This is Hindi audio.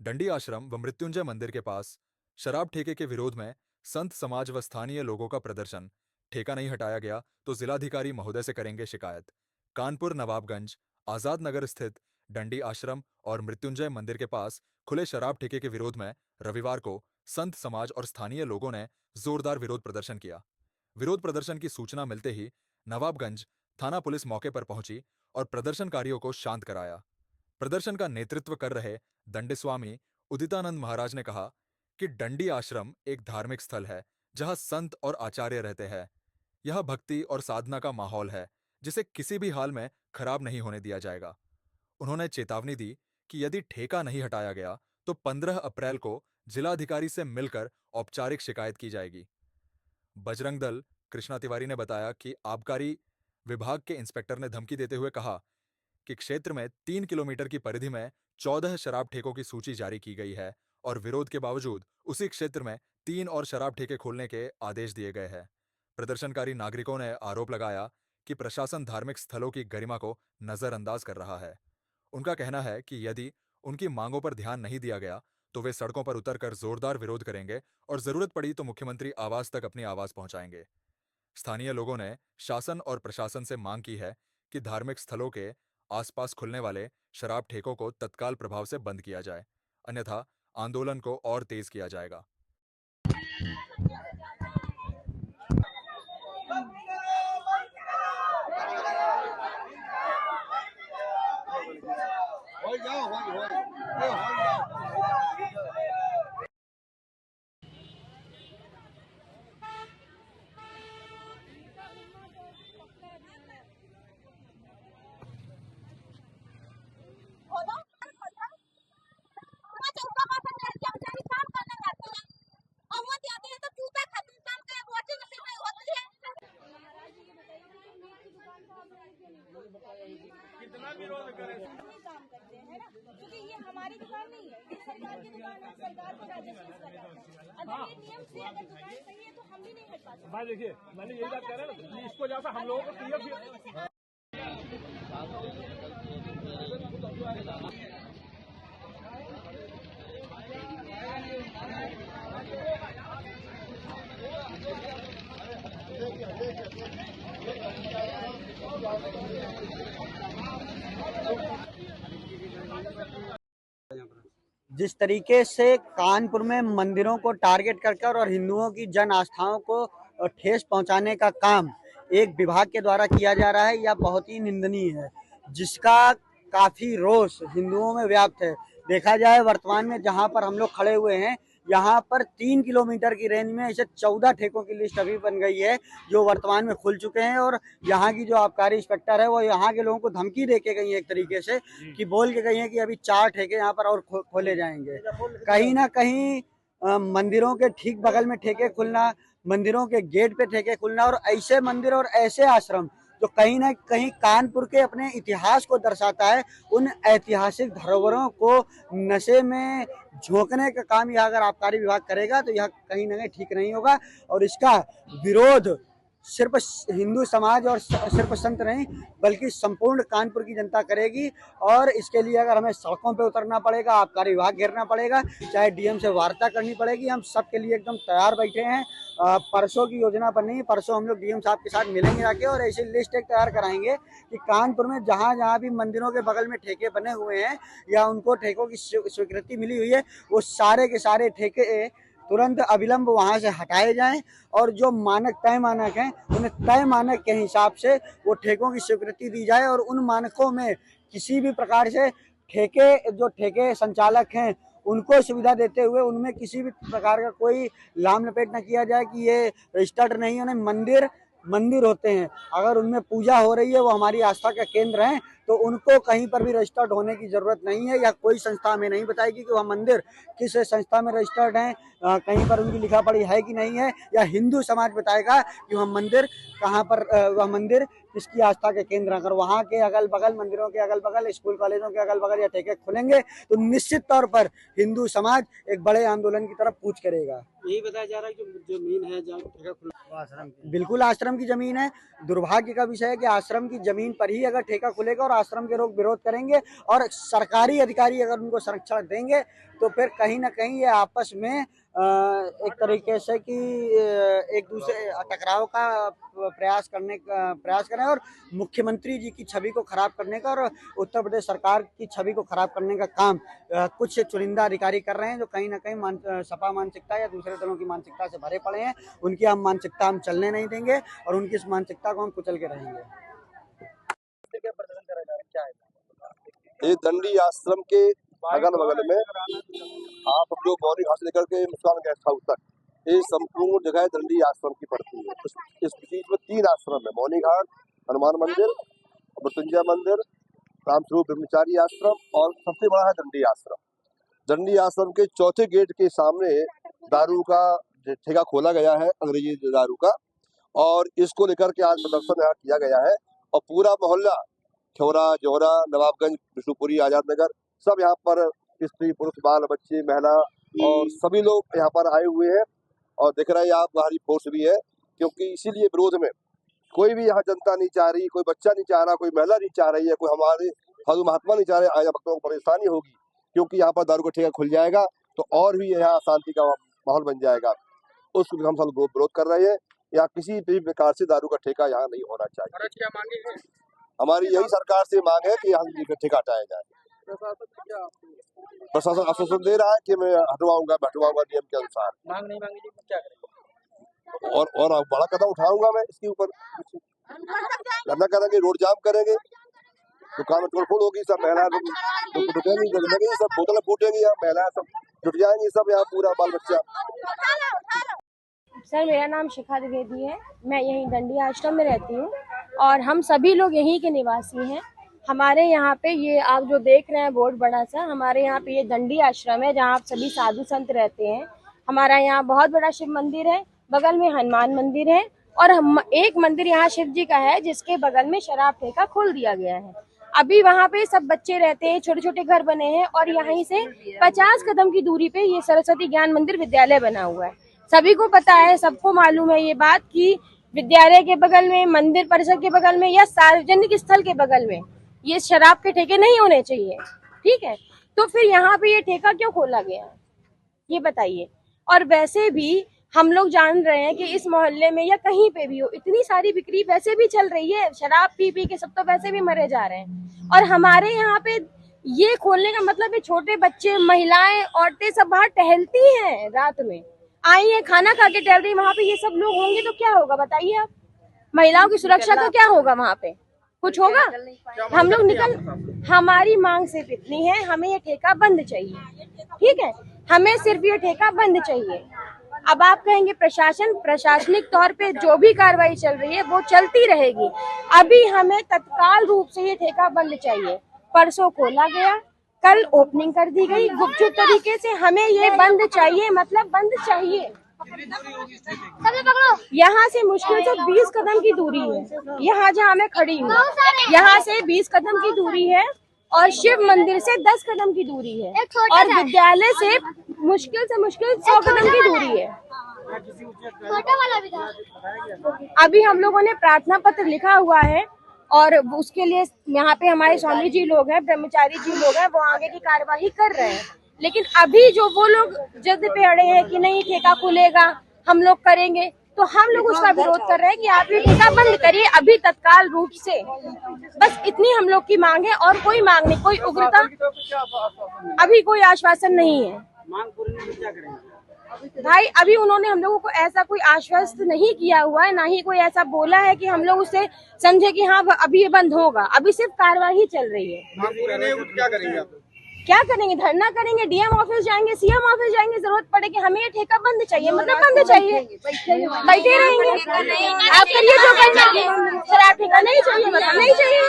डंडी आश्रम व मृत्युंजय मंदिर के पास शराब ठेके के विरोध में संत समाज व स्थानीय लोगों का प्रदर्शन। ठेका नहीं हटाया गया तो जिलाधिकारी महोदय से करेंगे शिकायत। कानपुर नवाबगंज आजाद नगर स्थित डंडी आश्रम और मृत्युंजय मंदिर के पास खुले शराब ठेके के विरोध में रविवार को संत समाज और स्थानीय लोगों ने जोरदार विरोध प्रदर्शन किया। विरोध प्रदर्शन की सूचना मिलते ही नवाबगंज थाना पुलिस मौके पर पहुंची और प्रदर्शनकारियों को शांत कराया। प्रदर्शन का नेतृत्व कर रहे दंडेस्वामी उदितानंद महाराज ने कहा कि डंडी आश्रम एक धार्मिक स्थल है जहां संत और आचार्य रहते हैं। यह भक्ति और साधना का माहौल है जिसे किसी भी हाल में खराब नहीं होने दिया जाएगा। उन्होंने चेतावनी दी कि यदि ठेका नहीं हटाया गया तो 15 अप्रैल को जिलाधिकारी से मिलकर औपचारिक शिकायत की जाएगी। बजरंग दल कृष्णा तिवारी ने बताया कि आबकारी विभाग के इंस्पेक्टर ने धमकी देते हुए कहा कि क्षेत्र में 3 किलोमीटर की परिधि में 14 शराब ठेकों की सूची जारी की गई है और विरोध के बावजूद उसी क्षेत्र में 3 और शराब ठेके खोलने के आदेश दिए गए हैं। प्रदर्शनकारी नागरिकों ने आरोप लगाया कि प्रशासन धार्मिक स्थलों की गरिमा को नजरअंदाज कर रहा है। उनका कहना है कि यदि उनकी मांगों पर ध्यान नहीं दिया गया तो वे सड़कों पर उतरकर जोरदार विरोध करेंगे और जरूरत पड़ी तो मुख्यमंत्री आवास तक अपनी आवाज पहुंचाएंगे। स्थानीय लोगों ने शासन और प्रशासन से मांग की है कि धार्मिक स्थलों के आसपास खुलने वाले शराब ठेकों को तत्काल प्रभाव से बंद किया जाए, अन्यथा आंदोलन को और तेज किया जाएगा। कितना विरोध करें काम करते हैं ना, क्योंकि ये हमारी दुकान नहीं है, ये सरकार की दुकान है, सरकार को राजस्व इसका जाता है। अगर ये नियम से अगर दुकान सही है तो हम भी नहीं हट पाते। भाई देखिए, मैंने यही बात कह रहा है ना, इसको जैसा हम लोगों को जिस तरीके से कानपुर में मंदिरों को टारगेट कर और हिंदुओं की जन आस्थाओं को ठेस पहुंचाने का काम एक विभाग के द्वारा किया जा रहा है, यह बहुत ही निंदनीय है, जिसका काफी रोष हिंदुओं में व्याप्त है। देखा जाए वर्तमान में जहां पर हम लोग खड़े हुए हैं, यहाँ पर 3 किलोमीटर की रेंज में ऐसे 14 ठेकों की लिस्ट अभी बन गई है जो वर्तमान में खुल चुके हैं, और यहाँ की जो आबकारी इंस्पेक्टर है वो यहाँ के लोगों को धमकी दे के गई है, एक तरीके से कि बोल के गई है कि अभी 4 ठेके यहाँ पर और खोले जाएंगे। कहीं ना कहीं मंदिरों के ठीक बगल में ठेके खुलना, मंदिरों के गेट पे ठेके खुलना, और ऐसे मंदिर और ऐसे आश्रम जो कहीं ना कहीं कानपुर के अपने इतिहास को दर्शाता है, उन ऐतिहासिक धरोहरों को नशे में झोंकने का काम यह अगर आबकारी विभाग करेगा तो यह कहीं ना कहीं ठीक नहीं होगा। और इसका विरोध सिर्फ हिंदू समाज और सिर्फ संत नहीं बल्कि संपूर्ण कानपुर की जनता करेगी, और इसके लिए अगर हमें सड़कों पे उतरना पड़ेगा, आबकारी विभाग घेरना पड़ेगा, चाहे डीएम से वार्ता करनी पड़ेगी, हम सब के लिए एकदम तैयार बैठे हैं। परसों की योजना बनी, परसों हम लोग डीएम साहब के साथ मिलेंगे जाके और ऐसी लिस्ट एक तैयार कराएंगे कि कानपुर में जहाँ जहाँ भी मंदिरों के बगल में ठेके बने हुए हैं या उनको ठेकों की स्वीकृति मिली हुई है, वो सारे के सारे ठेके तुरंत अविलंब वहां से हटाए जाएं, और जो मानक तय मानक हैं उन्हें तय मानक के हिसाब से वो ठेकों की स्वीकृति दी जाए, और उन मानकों में किसी भी प्रकार से ठेके संचालक हैं उनको सुविधा देते हुए उनमें किसी भी प्रकार का कोई लाम लपेट न किया जाए कि ये रजिस्टर्ड नहीं है। मंदिर होते हैं, अगर उनमें पूजा हो रही है, वो हमारी आस्था का केंद्र हैं, तो उनको कहीं पर भी रजिस्टर्ड होने की जरूरत नहीं है, या कोई संस्था हमें नहीं बताएगी कि वह मंदिर किस संस्था में रजिस्टर्ड है, कहीं पर उनकी लिखा पढ़ी है कि नहीं है, या हिंदू समाज बताएगा कि वह मंदिर कहाँ पर, वह मंदिर किसकी आस्था के केंद्र। अगर वहाँ के अगल बगल, मंदिरों के अगल बगल, स्कूल कॉलेजों के अगल बगल या ठेके खुलेंगे तो निश्चित तौर पर हिंदू समाज एक बड़े आंदोलन की तरफ कूच करेगा। यही बताया जा रहा है कि जमीन है जहाँ ठेका खुला, बिल्कुल आश्रम की जमीन है। दुर्भाग्य का विषय है कि आश्रम की जमीन पर ही अगर ठेका खुलेगा और आश्रम के लोग विरोध करेंगे और सरकारी अधिकारी अगर उनको संरक्षण देंगे तो फिर कहीं ना कहीं ये आपस में एक तरीके से कि एक दूसरे टकराव का प्रयास करें और मुख्यमंत्री जी की छवि को खराब करने का और उत्तर प्रदेश सरकार की छवि को खराब करने का काम कुछ चुनिंदा अधिकारी कर रहे हैं, जो कहीं ना कहीं सपा मानसिकता या दूसरे दलों की मानसिकता से भरे पड़े हैं। उनकी हम मानसिकता हम चलने नहीं देंगे और उनकी इस मानसिकता को हम कुचल के रहेंगे। ये दंडी आश्रम के अगल बगल में आप जो मौनी घाट लेकर के मुस्कान गेस्ट हाउस तक ये संपूर्ण जगह दंडी आश्रम की पड़ती है। इस बीच में 3 आश्रम है, मौनी घाट, हनुमान मंदिर, मृत्युंजय मंदिर, रामस्वरूप ब्रह्मचारी आश्रम और सबसे बड़ा है दंडी आश्रम। दंडी आश्रम के चौथे गेट के सामने दारू का ठेका खोला गया है, अंग्रेजी दारू का, और इसको लेकर के आज प्रदर्शन यहाँ किया गया है। और पूरा मोहल्ला खौरा, जोहरा, नवाबगंज, विष्णुपुरी, आजाद नगर सब यहाँ पर स्त्री पुरुष बाल बच्चे महिला और सभी लोग यहाँ पर आए हुए हैं। और दिख रहा है आप बाहरी फोर्स भी है, क्योंकि इसीलिए विरोध में कोई भी यहाँ जनता नहीं चाह रही, कोई बच्चा नहीं चाह रहा, कोई महिला नहीं चाह रही है, कोई हमारे साधु महात्मा नहीं चाह रहे आया भक्तों को परेशानी होगी, क्योंकि यहाँ पर दारू का ठेका खुल जाएगा तो और भी यहाँ शांति का माहौल बन जाएगा। उसको हम सब विरोध कर रहे हैं। यहाँ किसी भी प्रकार से दारू का ठेका यहाँ नहीं होना चाहिए। हमारी यही सरकार से मांग है कि यहाँ ठेका हटाया जाए। प्रशासन आश्वासन दे रहा है कि मैं हटवाऊंगा नियम के अनुसार। मांग नहीं मांगी तो क्या करेंगे? और बड़ा कदम उठाऊंगा मैं इसके ऊपर। धरना करेंगे, रोड जाम करेंगे, दुकान में तोड़फोड़ होगी, सब महिला रुकेंगी, सब बोतलें फूटेंगी, महिला सब जुट जाएंगी, सब यहाँ पूरा बाल बच्चा। सर मेरा नाम शिखा द्विवेदी है, मैं यहीं दंडी आश्रम में रहती हूँ और हम सभी लोग यहीं के निवासी हैं। हमारे यहाँ पे ये आप जो देख रहे हैं बोर्ड बड़ा सा, हमारे यहाँ पे ये दंडी आश्रम है जहाँ आप सभी साधु संत रहते हैं। हमारा यहाँ बहुत बड़ा शिव मंदिर है, बगल में हनुमान मंदिर है और एक मंदिर यहाँ शिव जी का है जिसके बगल में शराब ठेका खोल दिया गया है। अभी वहाँ पे सब बच्चे रहते हैं, छोटे छोटे घर बने हैं और यहीं से 50 कदम की दूरी पे ये सरस्वती ज्ञान मंदिर विद्यालय बना हुआ है। सभी को पता है, सबको मालूम है ये बात कि विद्यालय के बगल में, मंदिर परिसर के बगल में या सार्वजनिक स्थल के बगल में ये शराब के ठेके नहीं होने चाहिए, ठीक है। तो फिर यहाँ पे ये ठेका क्यों खोला गया ये बताइए। और वैसे भी हम लोग जान रहे हैं कि इस मोहल्ले में या कहीं पे भी हो इतनी सारी बिक्री वैसे भी चल रही है, शराब पी पी के सब तो वैसे भी मरे जा रहे हैं। और हमारे यहाँ पे ये खोलने का मतलब है छोटे बच्चे, महिलाएं, औरतें सब बाहर टहलती हैं, रात में आई है, खाना खा के टहल रही, वहाँ पे ये सब लोग होंगे तो क्या होगा बताइए आप। महिलाओं की सुरक्षा का क्या होगा, वहाँ पे कुछ होगा? हम लोग हमारी मांग सिर्फ इतनी है, हमें ये ठेका बंद चाहिए, ठीक है, हमें सिर्फ ये ठेका बंद चाहिए। अब आप कहेंगे प्रशासनिक तौर पे जो भी कार्रवाई चल रही है वो चलती रहेगी, अभी हमें तत्काल रूप से ये ठेका बंद चाहिए। परसों खोला गया, कल ओपनिंग कर दी गई गुपचुप तरीके से, हमें ये बंद चाहिए, मतलब बंद चाहिए। यहाँ से मुश्किल से 20 कदम की दूरी है, यहाँ जहाँ मैं खड़ी हूँ यहाँ से 20 कदम की दूरी है और शिव मंदिर से 10 कदम की दूरी है और विद्यालय से मुश्किल 100 कदम की दूरी है। अभी हम लोगों ने प्रार्थना पत्र लिखा हुआ है और उसके लिए यहाँ पे हमारे स्वामी जी लोग हैं, ब्रह्मचारी जी लोग हैं, वो आगे की कार्यवाही कर रहे हैं। लेकिन अभी जो वो लोग जिद पे अड़े हैं कि नहीं ठेका खुलेगा, हम लोग करेंगे, तो हम लोग उसका विरोध कर रहे हैं कि आप ये ठेका बंद करिए अभी तत्काल रूप से। बस इतनी हम लोग की मांग है और कोई मांग नहीं, कोई उग्रता, अभी कोई आश्वासन नहीं है। मांग पूरी नहीं क्या करेंगे भाई? अभी उन्होंने हम लोगों को ऐसा कोई आश्वस्त नहीं किया हुआ है, ना ही कोई ऐसा बोला है कि हम लोग उससे समझे कि हाँ अभी ये बंद होगा। अभी सिर्फ कार्यवाही चल रही है। क्या करेंगे आप? क्या करेंगे? धरना करेंगे, डीएम ऑफिस जाएंगे, सीएम ऑफिस जाएंगे, जरूरत पड़ेगी। हमें ये ठेका बंद चाहिए, मतलब बंद चाहिए, बैठे रहेंगे। आप करिए जो करना है, शराब ठेका नहीं चाहिए, मतलब नहीं चाहिए।